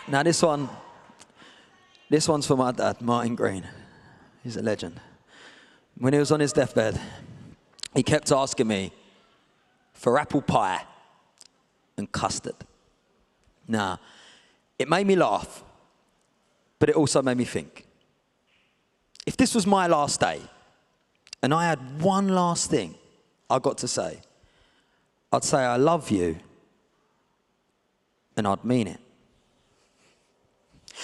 Now this one's for my dad, Martin Green. He's a legend. When he was on his deathbed, he kept asking me for apple pie and custard. Now, it made me laugh, but it also made me think. If this was my last day, and I had one last thing I got to say, I'd say I love you, and I'd mean it.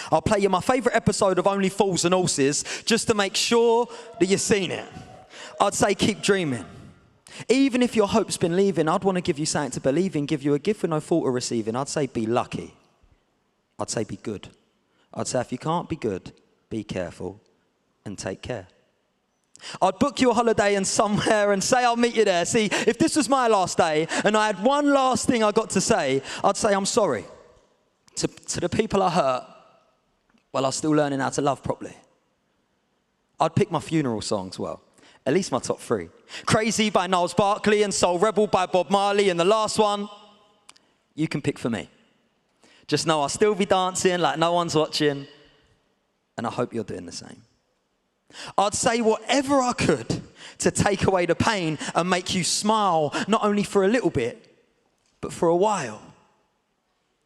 I'll play you my favourite episode of Only Fools and Horses just to make sure that you've seen it. I'd say keep dreaming. Even if your hope's been leaving, I'd want to give you something to believe in, give you a gift with no thought of receiving. I'd say be lucky. I'd say be good. I'd say if you can't be good, be careful and take care. I'd book you a holiday and somewhere and say I'll meet you there. See, if this was my last day and I had one last thing I got to say, I'd say I'm sorry to the people I hurt while I was still learning how to love properly. I'd pick my funeral songs, well, at least my top 3. Crazy by Niles Barkley and Soul Rebel by Bob Marley, and the last one, you can pick for me. Just know I'll still be dancing like no one's watching, and I hope you're doing the same. I'd say whatever I could to take away the pain and make you smile, not only for a little bit, but for a while.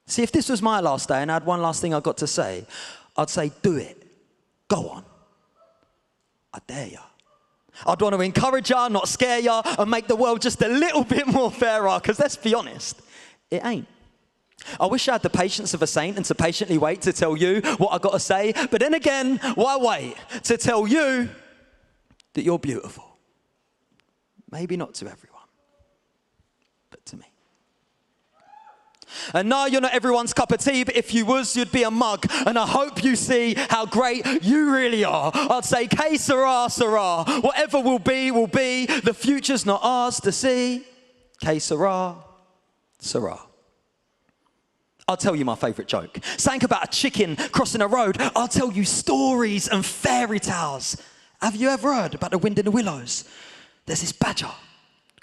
See, if this was my last day and I had one last thing I got to say, I'd say do it. Go on. I dare ya. I'd want to encourage ya, not scare ya, and make the world just a little bit more fairer, because let's be honest, it ain't. I wish I had the patience of a saint and to patiently wait to tell you what I got to say, but then again, why wait to tell you that you're beautiful? Maybe not to everyone, but to me. And no, you're not everyone's cup of tea, but if you was, you'd be a mug. And I hope you see how great you really are. I'd say, que sera, sera. Whatever will be, will be. The future's not ours to see. Que sera, sera. I'll tell you my favourite joke. Something about a chicken crossing a road. I'll tell you stories and fairy tales. Have you ever heard about the wind in the willows? There's this badger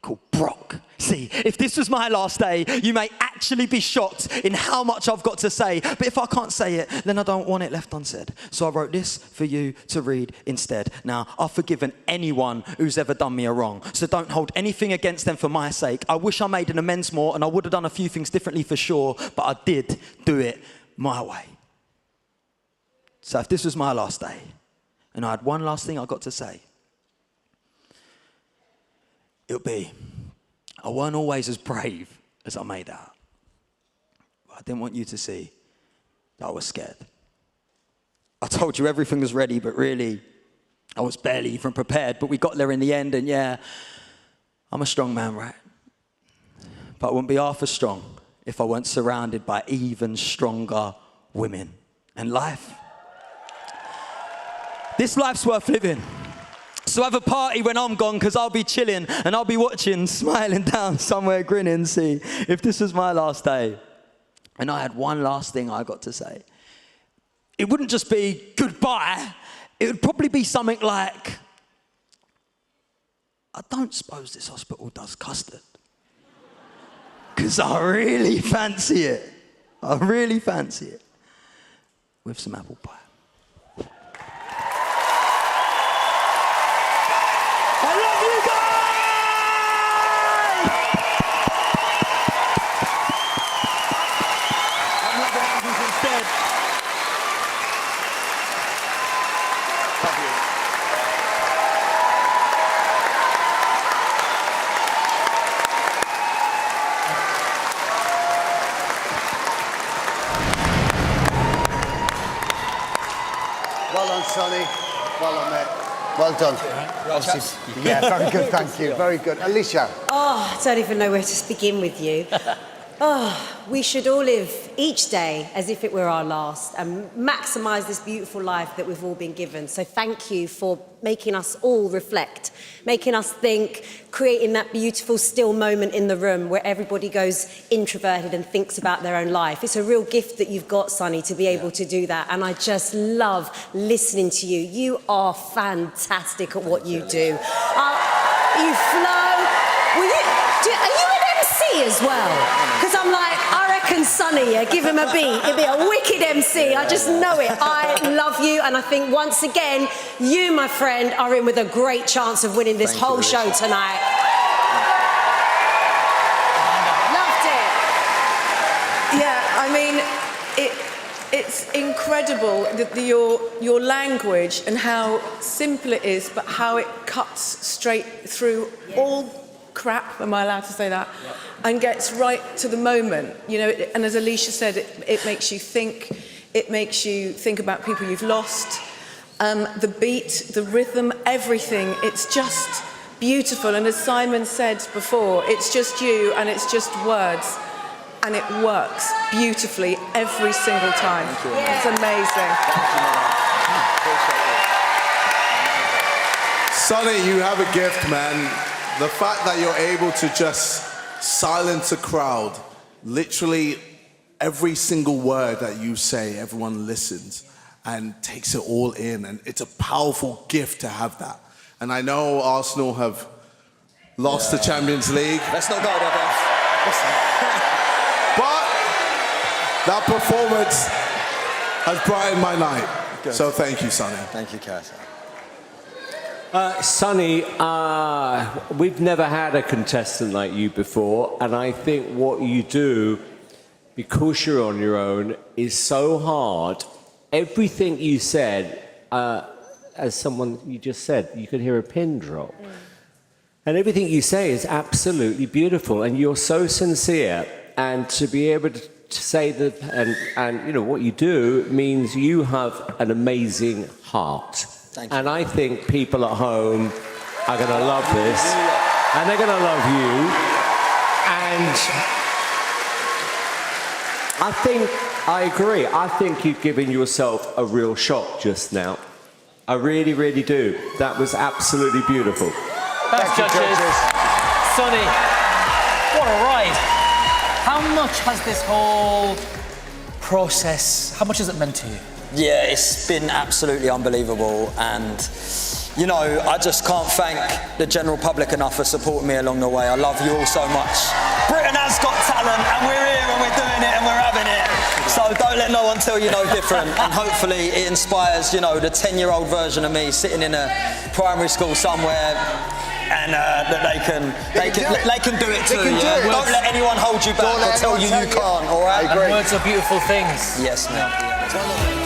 called Brock. See, if this was my last day, you may actually be shocked in how much I've got to say. But if I can't say it, then I don't want it left unsaid. So I wrote this for you to read instead. Now, I've forgiven anyone who's ever done me a wrong. So don't hold anything against them for my sake. I wish I made an amends more, and I would have done a few things differently for sure, but I did do it my way. So if this was my last day, and I had one last thing I got to say, it would be, I weren't always as brave as I made out. But I didn't want you to see that I was scared. I told you everything was ready, but really, I was barely even prepared. But we got there in the end, and yeah, I'm a strong man, right? But I wouldn't be half as strong if I weren't surrounded by even stronger women. And this life's worth living. So have a party when I'm gone, because I'll be chilling and I'll be watching, smiling down somewhere, grinning. See, if this was my last day and I had one last thing I got to say, it wouldn't just be goodbye. It would probably be something like, I don't suppose this hospital does custard, because I really fancy it. I really fancy it. With some apple pie. Well done, Sonny. Well done, mate. Well done. Yeah, very good, thank you. Very good. Alesha. Oh, I don't even know where to begin with you. We should all live each day as if it were our last and maximise this beautiful life that we've all been given. So thank you for making us all reflect, making us think, creating that beautiful still moment in the room where everybody goes introverted and thinks about their own life. It's a real gift that you've got, Sonny, to be able to do that. And I just love listening to you. You are fantastic at what you do. You flow. Are you an MC? MC as well. Because I'm like, I reckon Sonny, give him a beat. It'd be a wicked MC. I just know it. I love you, and I think once again, you, my friend, are in with a great chance of winning this whole show tonight. Loved it. Yeah, I mean, it's incredible that your language and how simple it is, but how it cuts straight through all crap, am I allowed to say that? Yeah. And gets right to the moment, you know, and as Alesha said, it makes you think, about people you've lost, the beat, the rhythm, everything, it's just beautiful. And as Simon said before, it's just you and it's just words. And it works beautifully every single time. It's amazing. Sonny, you have a gift, man. The fact that you're able to just silence a crowd, literally every single word that you say, everyone listens and takes it all in. And it's a powerful gift to have that. And I know Arsenal have lost the Champions League. Let's not go there, But that performance has brightened my night. Good. So thank you, Sonny. Thank you, Cass. Sonny, we've never had a contestant like you before, and I think what you do, because you're on your own, is so hard. Everything you said, as someone you just said, you could hear a pin drop. And everything you say is absolutely beautiful, and you're so sincere. And to be able to say that, and you know, what you do means you have an amazing heart. Thank you. And I think people at home are going to love this, and they're going to love you. And I agree. I think you've given yourself a real shot just now. I really, really do. That was absolutely beautiful. Thanks, judges. Sonny, what a ride. How much has this whole process, how much has it meant to you? Yeah, it's been absolutely unbelievable, and you know, I just can't thank the general public enough for supporting me along the way. I love you all so much. Britain has got talent, and we're here and we're doing it and we're having it. So don't let no one tell you no different, and hopefully it inspires, you know, the 10-year-old version of me sitting in a primary school somewhere. And that they can do it too. Yeah? Don't let anyone hold you back or tell you can't. All right. And words are beautiful things. Yes, man.